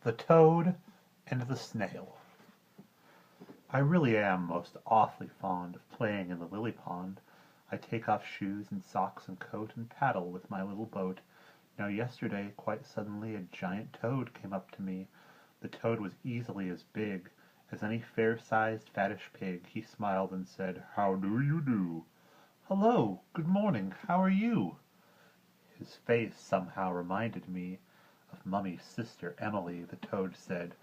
The Toad and the Snail. I really am most awfully fond of playing in the lily pond. I take off shoes and socks and coat and paddle with my little boat. Now yesterday, quite suddenly, a giant toad came up to me. The toad was easily as big as any fair-sized fattish pig. He smiled and said, "How do you do?" "Hello, good morning, how are you?" His face somehow reminded me of Mummy's sister Emily. The toad said,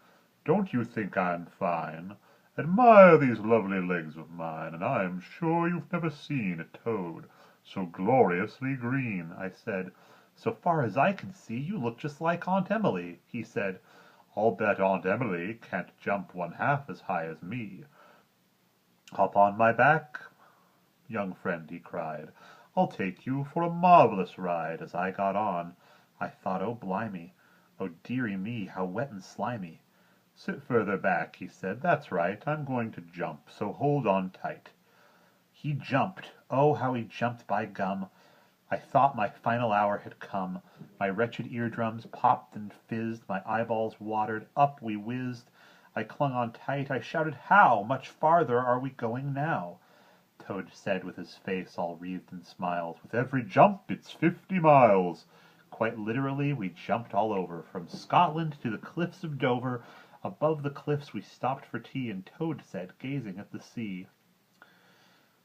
"Don't you think I'm fine? Admire these lovely legs of mine, and I am sure you've never seen a toad so gloriously green." I said, "So far as I can see, you look just like Aunt Emily." He said, "I'll bet Aunt Emily can't jump one half as high as me." "Hop on my back, young friend," he cried. "I'll take you for a marvelous ride." As I got on, I thought, oh blimey, oh dearie me, how wet and slimy. "Sit further back," he said. "That's right, I'm going to jump, so hold on tight." He jumped. Oh, how he jumped, by gum! I thought my final hour had come. My wretched eardrums popped and fizzed, my eyeballs watered, up we whizzed. I clung on tight, I shouted, "How much farther are we going now?" Toad said with his face all wreathed in smiles, "With every jump it's 50 miles." Quite literally we jumped all over, from Scotland to the cliffs of Dover. Above the cliffs we stopped for tea, and Toad said, gazing at the sea,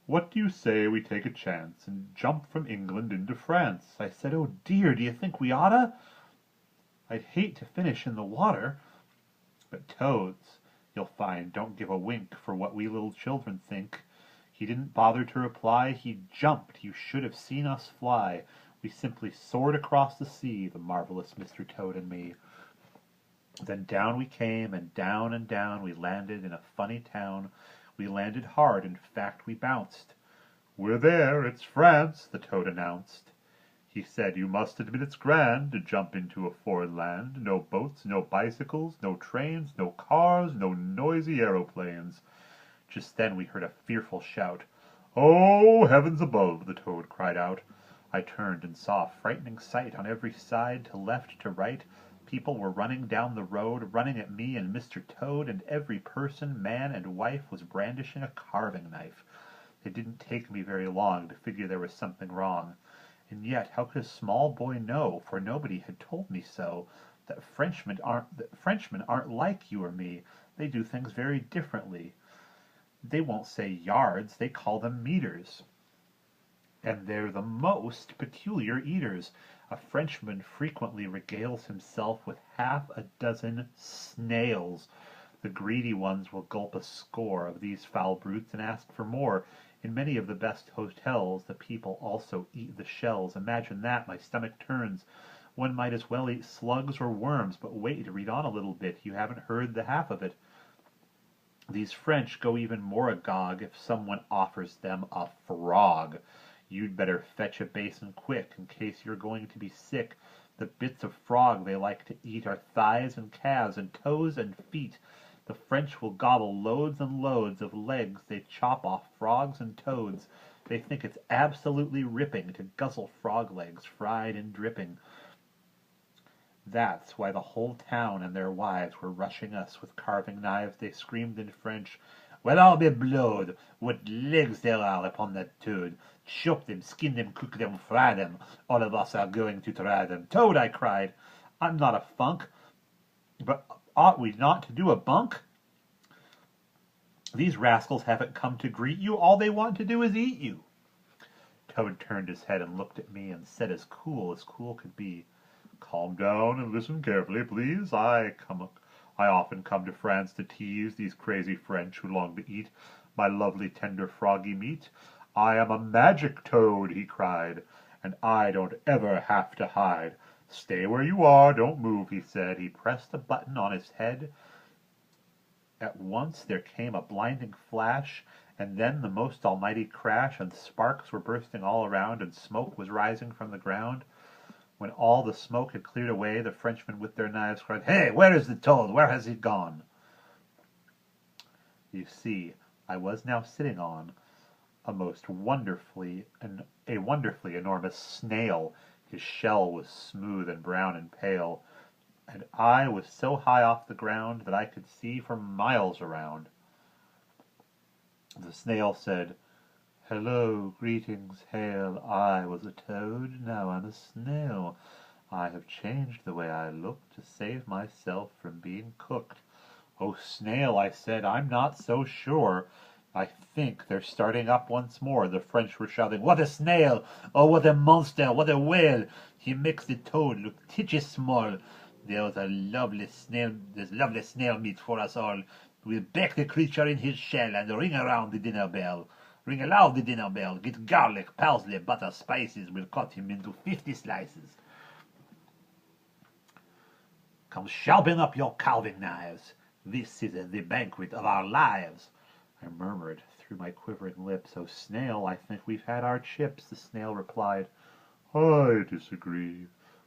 "What do you say we take a chance and jump from England into France?" I said, "Oh dear, do you think we oughta? I'd hate to finish in the water." But toads, you'll find, don't give a wink for what we little children think. He didn't bother to reply, he jumped. You should have seen us fly. We simply soared across the sea, the marvelous Mr. Toad and me. Then down we came, and down we landed in a funny town. We landed hard, in fact we bounced. "We're there, it's France," the Toad announced. He said, "You must admit it's grand to jump into a foreign land. No boats, no bicycles, no trains, no cars, no noisy aeroplanes." Just then we heard a fearful shout. "Oh, heavens above!" the Toad cried out. I turned and saw a frightening sight. On every side, to left, to right, people were running down the road, running at me and Mr. Toad, and every person, man and wife, was brandishing a carving knife. It didn't take me very long to figure there was something wrong. And yet, how could a small boy know, for nobody had told me so, that Frenchmen aren't like you or me. They do things very differently. They won't say yards, they call them meters. And they're the most peculiar eaters. A Frenchman frequently regales himself with half a dozen snails. The greedy ones will gulp a score of these foul brutes and ask for more. In many of the best hotels the people also eat the shells. Imagine that, my stomach turns. One might as well eat slugs or worms, but wait, read on a little bit, you haven't heard the half of it. These French go even more agog if someone offers them a frog. You'd better fetch a basin quick, in case you're going to be sick. The bits of frog they like to eat are thighs and calves and toes and feet. The French will gobble loads and loads of legs. They chop off frogs and toads. They think it's absolutely ripping to guzzle frog legs, fried and dripping. That's why the whole town and their wives were rushing us with carving knives. They screamed in French, "Well, I'll be blowed! What legs there are upon that toad! Chop them, skin them, cook them, fry them! All of us are going to try them!" "Toad," I cried, "I'm not a funk, but ought we not to do a bunk? These rascals haven't come to greet you. All they want to do is eat you." Toad turned his head and looked at me and said as cool could be, "Calm down and listen carefully, please. I often come to France to tease these crazy French who long to eat my lovely tender froggy meat. I am a magic toad," he cried, "and I don't ever have to hide. Stay where you are, don't move," he said. He pressed a button on his head. At once there came a blinding flash, and then the most almighty crash, and sparks were bursting all around, and smoke was rising from the ground. When all the smoke had cleared away, the Frenchmen with their knives cried, "Hey, where is the toad? Where has he gone?" You see, I was now sitting on a wonderfully enormous snail. His shell was smooth and brown and pale. and I was so high off the ground that I could see for miles around. The snail said, "Hello, greetings, hail. I was a toad, now I'm a snail. I have changed the way I look to save myself from being cooked." "Oh, snail," I said, "I'm not so sure. I think they're starting up once more." The French were shouting, "What a snail! Oh, what a monster! What a whale! He makes the toad look titchy small. There's lovely snail meat for us all. We'll bake the creature in his shell and ring around the dinner bell. Ring aloud the dinner bell. Get garlic, parsley, butter, spices. We'll cut him into 50 slices. Come sharpen up your carving knives. This is the banquet of our lives." I murmured through my quivering lips, "Oh, snail, I think we've had our chips." The snail replied, "I disagree.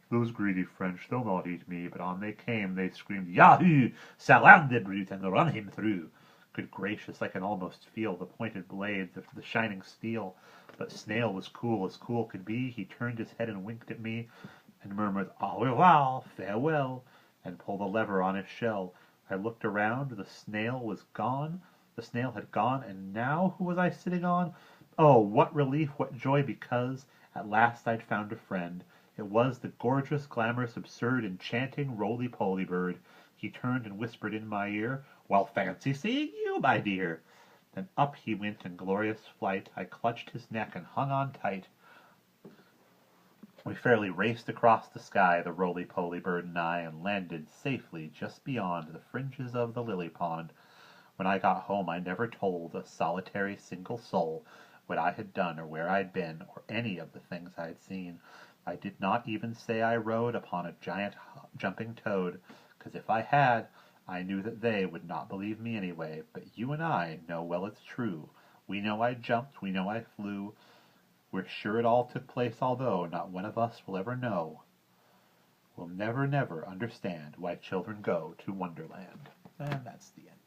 Those greedy French, they'll not eat me." But on they came. They screamed, "Yahoo! Surround the brute and run him through." Good gracious, I can almost feel the pointed blades of the shining steel. But Snail was cool as cool could be. He turned his head and winked at me and murmured, "Au revoir, farewell," and pulled a lever on his shell. I looked around. The snail was gone. The snail had gone, and now who was I sitting on? Oh, what relief, what joy, because at last I'd found a friend. It was the gorgeous, glamorous, absurd, enchanting roly-poly bird. He turned and whispered in my ear, "Well, fancy seeing you, my dear." Then up he went in glorious flight. I clutched his neck and hung on tight. We fairly raced across the sky, the roly-poly bird and I, and landed safely just beyond the fringes of the lily pond. When I got home I never told a solitary single soul what I had done or where I'd been or any of the things I had seen. I did not even say I rode upon a giant jumping toad, because if I had, I knew that they would not believe me anyway. But you and I know well it's true. We know I jumped, we know I flew. We're sure it all took place, although not one of us will ever know. We'll never, never understand why children go to Wonderland. And that's the end.